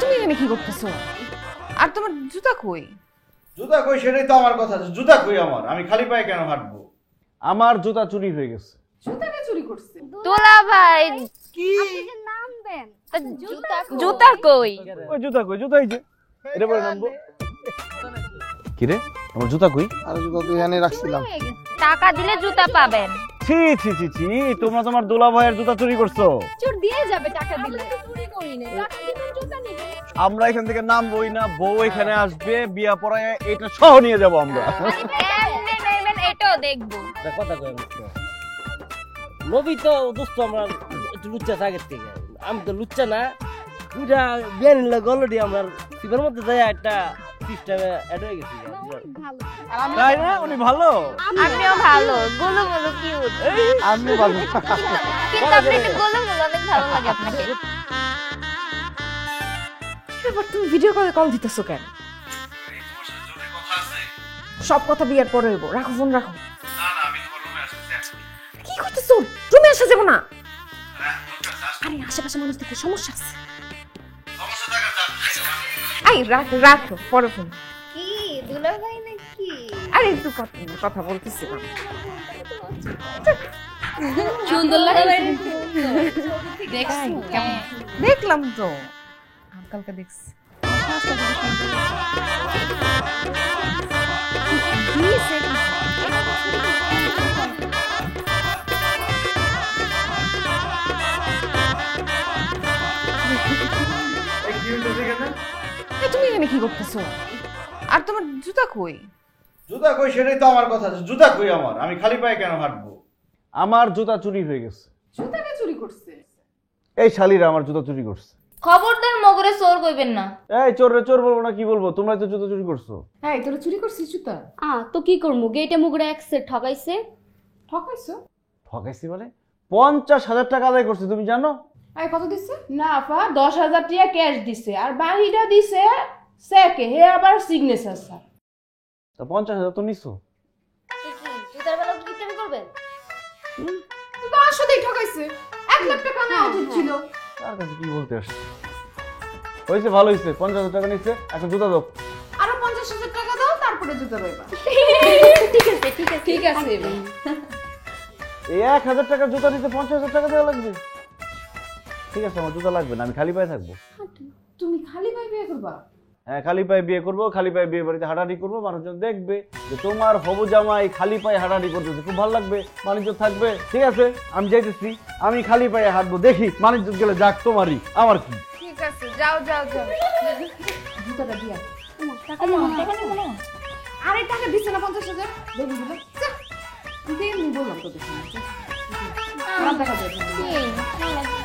তুমি এখানে কি করতেছো? আর তোমার জুতা কই? জুতা কই সেটাই তো আমার কথা। জুতা কই আমার? আমি খালি পায়ে কেন হাঁটবো? আমার জুতা চুরি হয়ে গেছে। জুতা কে চুরি করছে? দোলা ভাই কি? জুতা কই? ওই জুতা কই? জুতাই যে এটা পরে নামবো। কি রে, আমার জুতা কই? আর জুতা তো এখানে রাখছিলাম। টাকা দিলে জুতা পাবেন। ছি ছি ছি ছি, তোমরা তোমার দোলা ভাইয়ের জুতা চুরি করছো। চোর দিয়ে যাবে টাকা দিলে। আমরা এখান থেকে নামবই না, বউ এখানে আসবে, বিয়া পড়ায় এটা সহ নিয়ে যাব আমরা। এমনি নেবেন এটাও দেখবো। কথা কই নবী তো দোস্ত আমরা একটু লুচ্চা আগের থেকে। আমি তো লুচ্চা না, দুইটা বিয়ান গলডি আমরা সিবার মধ্যে যাই একটা সিস্টেমে অ্যাড হয়ে গেছি। তাই না? উনি ভালো। আপনিও ভালো, গোলুমুলু কিউট। আমিও ভালো। কিন্তু আপনি একটু গোলুমুলু অনেক ভালো লাগে আপনাকে। এবার তুমি ভিডিও কলে কল দিতেছো কেন? সব কথা বিয়ার পরে হইব। রাখো ফোন, রাখো। কি করতেছো? রুমে আসা যাবো না। আরে আশেপাশে মানুষ দেখে সমস্যা আছে। এই রাখো, পরে ফোন। কি দুলা ভাই নাকি? আরে একটু কথা বলতেছিলাম। সুন্দর লাগে। দেখলাম তো, কালকে দেখছি। তুমি এখানে কি করতেছো? আর তোমার জুতা কই? জুতা কই সেটাই তো আমার কথা। জুতা কই আমার? আমি খালি পায়ে কেন হাঁটবো? আমার জুতা চুরি হয়ে গেছে। জুতা কে চুরি করছে? এই শালিরা আমার জুতা চুরি করছে। খবরদার মগরে চোর কইবেন না। এই চোর রে, চোর বলবো না, কি বলবো? তোমরা তো জুতা চুরি করছো। এই তোরা চুরি করছিস জুতা? তো কি করবো, গেটে মুগরে একসে ঠকাইছে। ঠকাইছো? ঠকাইছি মানে 50,000 টাকা আদায় করছি, তুমি জানো? এই কত দিছে? না আপা 10,000 টাকা ক্যাশ দিছে আর বাকিটা দিছে চেকে, হে আবার সিগনেচার স্যার। তা 50,000 তো নিছো। জুতার বেলা কি তুমি করবেন? তুই তো আসলেই ঠকাইছে। 1 লাখ টাকা নেওয়া উচিত ছিল। তার কাছে কি বলতে আসছে? হয়েছে, ভালো হয়েছে। 50,000 টাকা নিচ্ছে, একটা জুতা দাও। আরো 50,000 টাকা দাও, তারপরে জুতা পাইবা। ঠিক আছে এবার। এই 1,000 টাকার জুতা নিতে 50,000 টাকা দেওয়া লাগবে? ঠিক আছে, আমার জুতা লাগবে না, আমি খালি পায়ে থাকবো। তুমি খালি পায়ে বিয়ে করবা? হ্যাঁ, খালি পায়ে বিয়ে করবো, খালি পায়ে বিয়ে বাড়িতে হাঁটাহাঁটি করবো, মানুষজন দেখবে যে তোমার হবু জামাই খালি পায়ে হাঁটাহাঁটি করতেছে, খুব ভালো লাগবে, মানুষজন থাকবে। ঠিক আছে, আমি যাইতেছি, আমি খালি পায়ে হাঁটবো, দেখি মানুষজন গেলে যাক, তোমারই আমার কি। ঠিক আছে, যাও যাও যাও। জুতাটা দিয়া। আরে টাকা দিছে না 50,000? দেখি বলে। আমি বললাম তো দেখি। দেখা যায়।